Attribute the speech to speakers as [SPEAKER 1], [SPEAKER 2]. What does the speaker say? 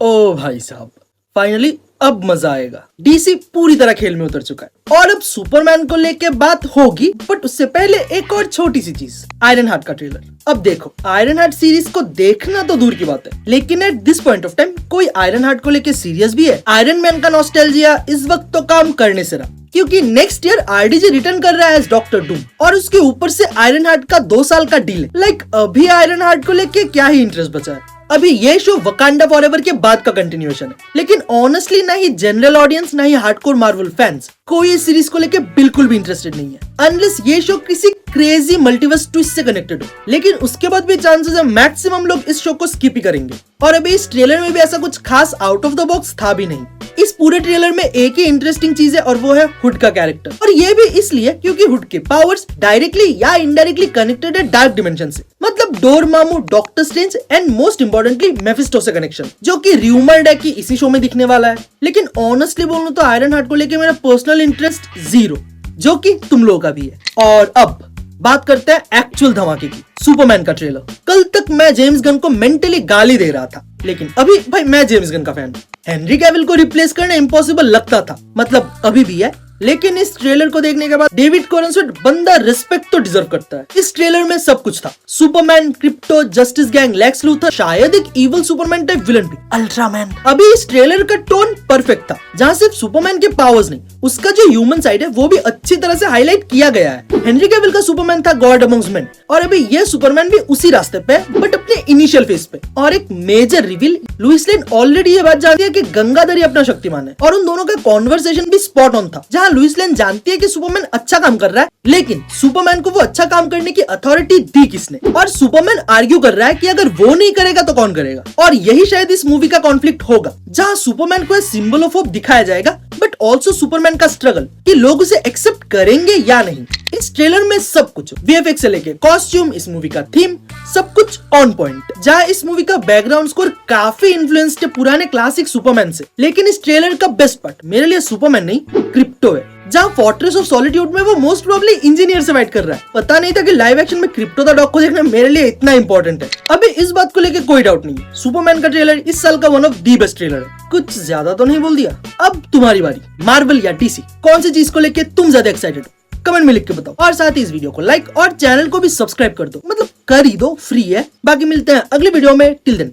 [SPEAKER 1] ओ भाई साहब, फाइनली अब मजा आएगा। डीसी पूरी तरह खेल में उतर चुका है और अब सुपरमैन को लेके बात होगी, बट उससे पहले एक और छोटी सी चीज, आयरन हार्ट का ट्रेलर। अब देखो, आयरन हार्ट सीरीज को देखना तो दूर की बात है, लेकिन at this point of time कोई आयरन हार्ट को लेके सीरियस भी है? आयरन मैन का नॉस्टैल्जिया इस वक्त तो काम करने से रहा, क्योंकि नेक्स्ट ईयर आरडीजे रिटर्न कर रहा है एज डॉक्टर डूम, और उसके ऊपर से आयरन हार्ट का 2 साल का डील है। अभी आयरन हार्ट को लेके क्या ही इंटरेस्ट बचा है। अभी ये शो वकांडा फॉरएवर के बाद का कंटिन्यूएशन है, लेकिन ऑनेस्टली ना ही जनरल ऑडियंस ना ही हार्डकोर मार्वल फैंस कोई इस सीरीज को लेके बिल्कुल भी इंटरेस्टेड नहीं है, अनलेस ये शो किसी क्रेजी मल्टीवर्स ट्विस्ट से कनेक्टेड हो। लेकिन उसके बाद भी चांसेस है मैक्सिमम लोग इस शो को स्किप ही करेंगे। और अभी इस ट्रेलर में भी ऐसा कुछ खास आउट ऑफ द बॉक्स था भी नहीं। इस पूरे ट्रेलर में एक ही इंटरेस्टिंग चीज है, और वो है हुड का कैरेक्टर। और ये भी इसलिए क्योंकि हुड के पावर्स डायरेक्टली या इनडायरेक्टली कनेक्टेड है डार्क डिमेंशन से, मतलब Dormammu, doctor strange and most importantly Mephisto से कनेक्शन, जो कि र्यूमर्ड है कि इसी शो में दिखने वाला है। लेकिन ऑनेस्टली बोलूं तो आयरन हार्ट को लेके मेरा पर्सनल इंटरेस्ट 0, जो कि तुम लोगों का भी है। और अब बात करते हैं एक्चुअल धमाके की, सुपरमैन का ट्रेलर। कल तक मैं जेम्स गन को मेंटली गाली दे रहा था, लेकिन अभी भाई मैं जेम्स गन का फैन हूं। हेनरी कैविल को रिप्लेस करना इम्पॉसिबल लगता था, मतलब अभी भी है, लेकिन इस ट्रेलर को देखने के बाद डेविड कॉरनस्वेट बंदा रिस्पेक्ट तो डिजर्व करता है। इस ट्रेलर में सब कुछ था, Superman, crypto, justice gang, Lex Luthor, शायद एक इविल सुपरमैन टाइप विलन भी, अल्ट्रामैन। अभी इस ट्रेलर का टोन परफेक्ट था, जहाँ सिर्फ सुपरमैन के पावर्स नहीं, उसका जो ह्यूमन साइड है वो भी अच्छी तरह से हाईलाइट किया गया है। हेनरी कैविल का सुपरमैन था गॉड अमंग्स मेन, और अभी ये सुपरमैन भी उसी रास्ते पे है, बट अपने इनिशियल फेज पे। और एक major reveal, Louis Lane already ये बात जानती है कि गंगाधर ही अपना शक्तिमान है, और उन दोनों का कॉन्वर्सेशन भी स्पॉट ऑन था, जहाँ लुइस लेन जानती है कि सुपरमैन अच्छा काम कर रहा है, लेकिन सुपरमैन को वो अच्छा काम करने की अथॉरिटी दी किसने? और सुपरमैन आर्ग्यू कर रहा है कि अगर वो नहीं करेगा तो कौन करेगा। और यही शायद इस मूवी का कॉन्फ्लिक्ट होगा, जहां सुपरमैन को सिंबल ऑफ होप दिखाया जाएगा, बट ऑल्सो सुपरमैन का स्ट्रगल कि लोग उसे एक्सेप्ट करेंगे या नहीं। इस ट्रेलर में सब कुछ, वीएफएक्स से लेके कॉस्ट्यूम, इस मूवी का थीम, सब कुछ ऑन पॉइंट। जहाँ इस मूवी का बैकग्राउंड स्कोर काफी इन्फ्लुएंस्ड है पुराने क्लासिक सुपरमैन से, लेकिन इस ट्रेलर का बेस्ट पार्ट मेरे लिए सुपरमैन नहीं, क्रिप्टो है, जहाँ फोर्ट्रेस ऑफ सॉलिट्यूड में वो मोस्ट प्रोबेबली इंजीनियर से फाइट कर रहा है। पता नहीं था कि लाइव एक्शन में क्रिप्टो द डॉग को देखना मेरे लिए इतना इंपॉर्टेंट है। अभी इस बात को लेके कोई डाउट नहीं है, सुपरमैन का ट्रेलर इस साल का one of the best trailer है। कुछ ज्यादा तो नहीं बोल दिया? अब तुम्हारी बारी, मार्वल या डीसी, कौन सी चीज को लेके तुम ज्यादा एक्साइटेड हो? कमेंट में लिख के बताओ, और साथ ही इस वीडियो को लाइक और चैनल को भी सब्सक्राइब कर दो, मतलब कर ही दो, फ्री है। बाकी मिलते हैं अगले वीडियो में, टिल देन।